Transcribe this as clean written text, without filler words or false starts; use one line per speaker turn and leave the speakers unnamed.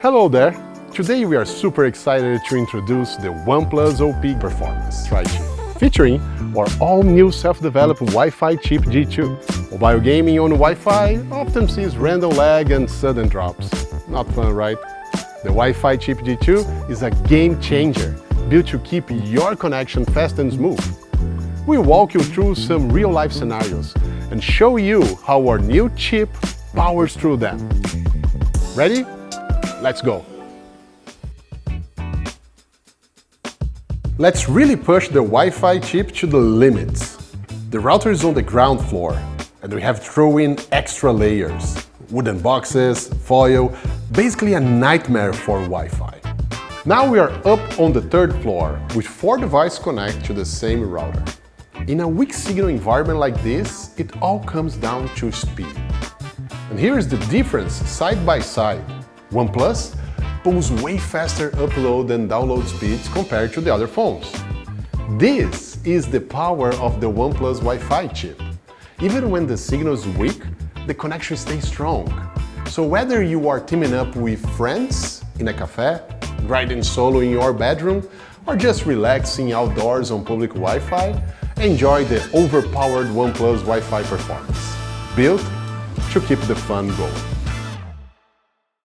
Hello there! Today we are super excited to introduce the OnePlus OP Performance Tri-Chip, featuring our all-new self-developed Wi-Fi chip G2. Mobile gaming on Wi-Fi often sees random lag and sudden drops. Not fun, right? The Wi-Fi chip G2 is a game changer, built to keep your connection fast and smooth. We'll walk you through some real-life scenarios and show you how our new chip powers through them. Ready? Let's go! Let's really push the Wi-Fi chip to the limits. The router is on the ground floor, and we have thrown in extra layers. Wooden boxes, foil, basically a nightmare for Wi-Fi. Now we are up on the third floor, with 4 devices connected to the same router. In a weak signal environment like this, it all comes down to speed. And here is the difference side by side. OnePlus pulls way faster upload and download speeds compared to the other phones. This is the power of the OnePlus Wi-Fi chip. Even when the signal is weak, the connection stays strong. So whether you are teaming up with friends in a cafe, grinding solo in your bedroom, or just relaxing outdoors on public Wi-Fi, enjoy the overpowered OnePlus Wi-Fi performance, built to keep the fun going.